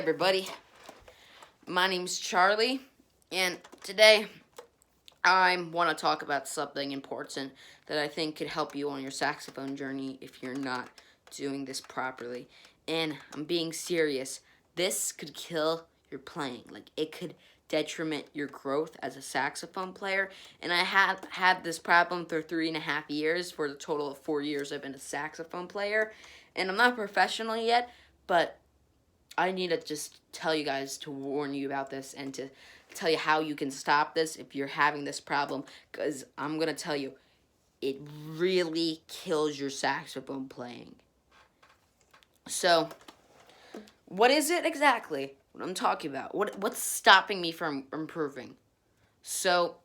everybody, my name's Charlie, and today I want to talk about something important that I think could help you on your saxophone journey if you're not doing this properly. And I'm being serious. This could kill your playing. Like, it could detriment your growth as a saxophone player. And I have had this problem for 3.5 years. For the total of 4 years I've been a saxophone player. And I'm not professional yet, but I need to just tell you guys to warn you about this and to tell you how you can stop this if you're having this problem, because I'm going to tell you, it really kills your saxophone playing. So, what is it exactly? What I'm talking about? What's stopping me from improving? So,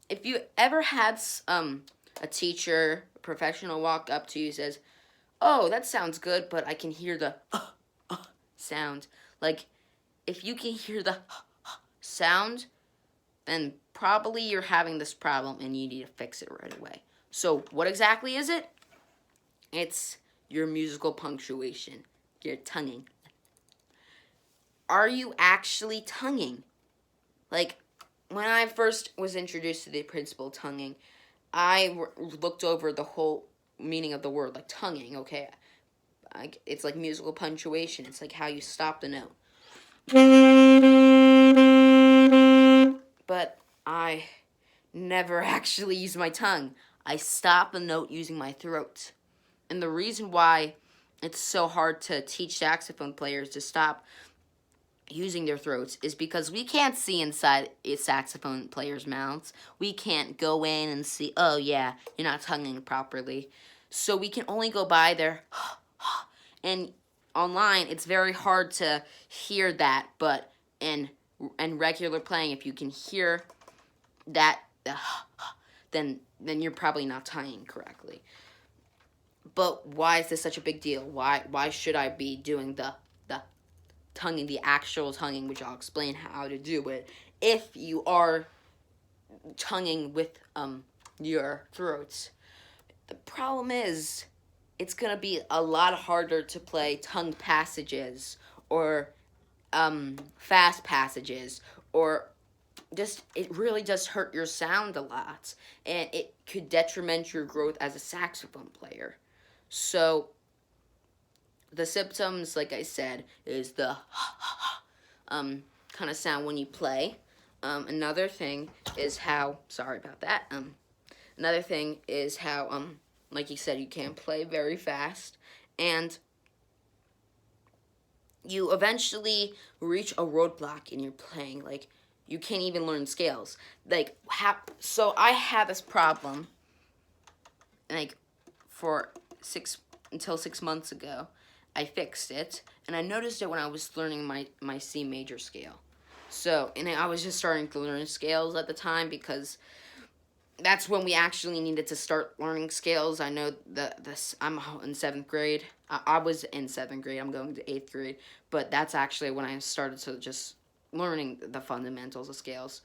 if you ever had a teacher, a professional walk up to you and says, "Oh, that sounds good, but I can hear the sound." Like, if you can hear the sound, then probably you're having this problem and you need to fix it right away. So, what exactly is it? It's your musical punctuation, your tonguing. Are you actually tonguing? Like, when I first was introduced to the principle of tonguing, I looked over the whole meaning of the word, like tonguing, okay? It's like musical punctuation. It's like how you stop the note. But I never actually use my tongue. I stop the note using my throat. And the reason why it's so hard to teach saxophone players to stop using their throats is because we can't see inside a saxophone players' mouths. We can't go in and see, oh yeah, you're not tonguing properly. So we can only go by their and online it's very hard to hear that, but in regular playing, if you can hear that then you're probably not tonguing correctly. But why is this such a big deal? Why should I be doing the tonguing, the actual tonguing, which I'll explain how to do it, if you are tonguing with your throats? The problem is, it's going to be a lot harder to play tongue passages or fast passages, or just, it really does hurt your sound a lot, and it could detriment your growth as a saxophone player. So, the symptoms, like I said, is the kind of sound when you play. Another thing is how, sorry about that, another thing is how, like you said, you can't play very fast, and you eventually reach a roadblock in your playing. Like, you can't even learn scales. Like, so I had this problem, like, until 6 months ago. I fixed it, and I noticed it when I was learning my C major scale. So, and I was just starting to learn scales at the time, because that's when we actually needed to start learning scales. I know I'm in 7th grade. I was in 7th grade. I'm going to 8th grade. But that's actually when I started to just learning the fundamentals of scales.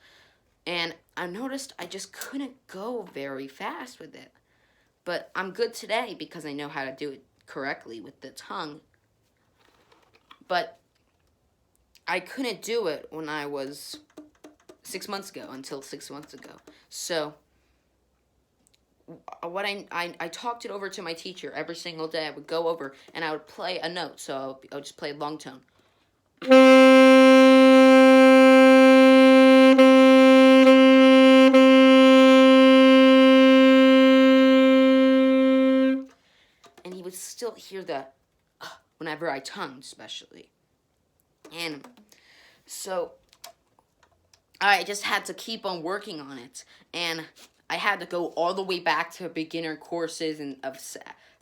And I noticed I just couldn't go very fast with it. But I'm good today because I know how to do it correctly with the tongue. But I couldn't do it when I was 6 months ago, until 6 months ago. So what I talked it over to my teacher every single day. I would go over and I would play a note. So I would just play long tone. And he would still hear the whenever I tongued, especially. And so I just had to keep on working on it, and I had to go all the way back to beginner courses and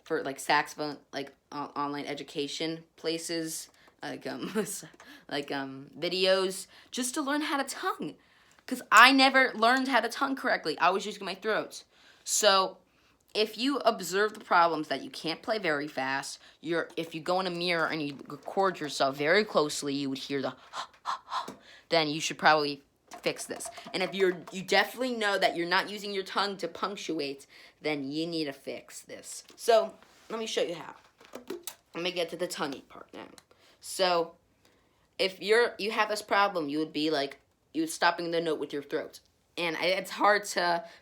for like saxophone, like online education places, like videos, just to learn how to tongue, because I never learned how to tongue correctly. I was using my throat. So if you observe the problems that you can't play very fast, if you go in a mirror and you record yourself very closely, you would hear the then you should probably fix this. And if you definitely know that you're not using your tongue to punctuate, then you need to fix this. So, let me show you how. Let me get to the tonguing part now. So, if you have this problem, you would be like, you stopping the note with your throat. And it's hard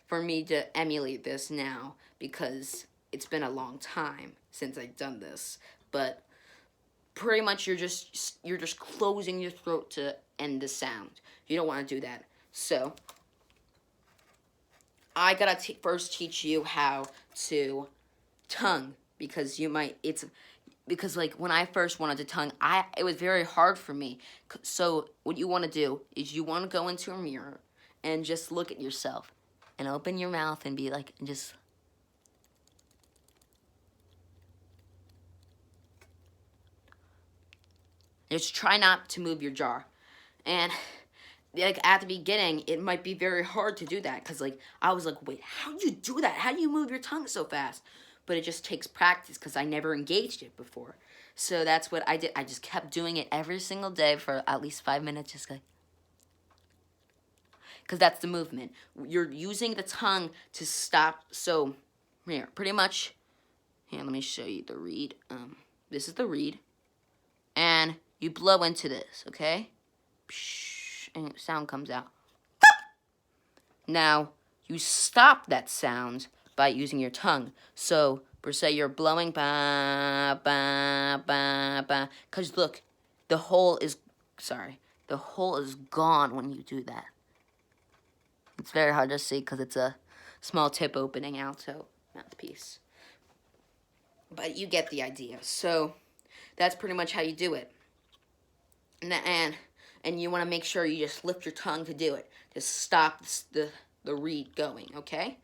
for me to emulate this now because it's been a long time since I've done this. But pretty much you're just closing your throat to end the sound. You don't want to do that. So I gotta first teach you how to tongue, because because like when I first wanted to tongue, it was very hard for me. So what you want to do is you want to go into a mirror and just look at yourself and open your mouth and be like, and just try not to move your jaw. And like at the beginning, it might be very hard to do that because like I was like, wait, how do you do that? How do you move your tongue so fast? But it just takes practice because I never engaged it before. So that's what I did. I just kept doing it every single day for at least 5 minutes, just like, because that's the movement. You're using the tongue to stop. So here, pretty much. Here, let me show you the reed. This is the reed, and you blow into this, okay? And sound comes out. Now, you stop that sound by using your tongue. So, per se, you're blowing ba, ba, ba, ba. Because look, the hole is gone when you do that. It's very hard to see because it's a small tip opening alto mouthpiece. But you get the idea. So, that's pretty much how you do it. And you want to make sure you just lift your tongue to do it. Just stop the reed going, okay?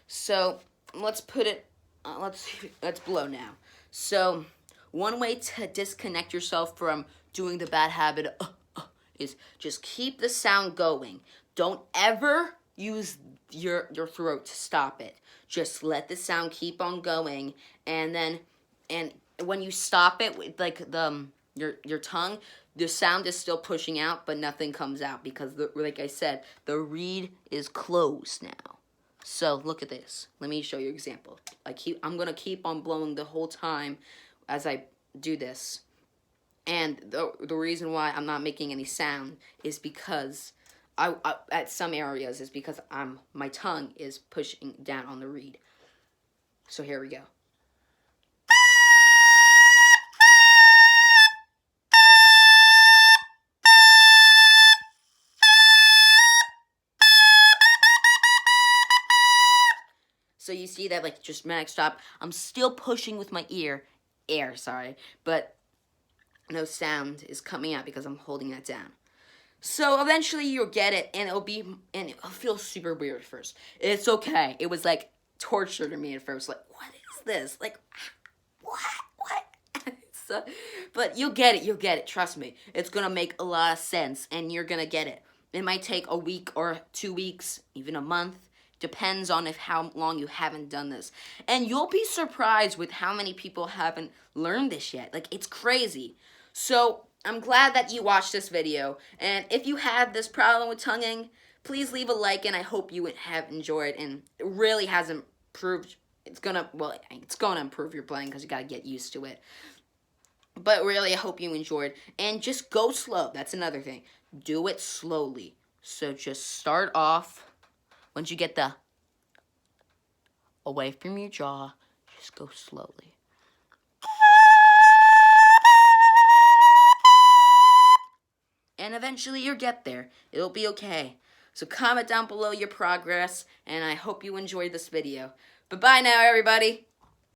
So let's put it. Let's blow now. So one way to disconnect yourself from doing the bad habit is just keep the sound going. Don't ever use your throat to stop it. Just let the sound keep on going, and when you stop it with like your tongue, the sound is still pushing out, but nothing comes out because, like I said, the reed is closed now. So look at this. Let me show you an example. I'm gonna keep on blowing the whole time as I do this, and the reason why I'm not making any sound is because I at some areas is because my tongue is pushing down on the reed. So here we go. So you see that, like, just dramatic stop. I'm still pushing with my air, sorry, but no sound is coming out because I'm holding that down. So eventually you'll get it, and it'll feel super weird at first. It's okay. It was like torture to me at first. Like, what is this? Like, what? So, but you'll get it. Trust me. It's gonna make a lot of sense, and you're gonna get it. It might take a week or 2 weeks, even a month. Depends on how long you haven't done this. And you'll be surprised with how many people haven't learned this yet. Like, it's crazy. So, I'm glad that you watched this video. And if you have this problem with tonguing, please leave a like, and I hope you have enjoyed. And it really has improved. It's gonna improve your playing because you gotta get used to it. But really, I hope you enjoyed. And just go slow. That's another thing. Do it slowly. So just start off. Once you get the away from your jaw, just go slowly. And eventually you'll get there. It'll be okay. So comment down below your progress, and I hope you enjoyed this video. Bye-bye now, everybody.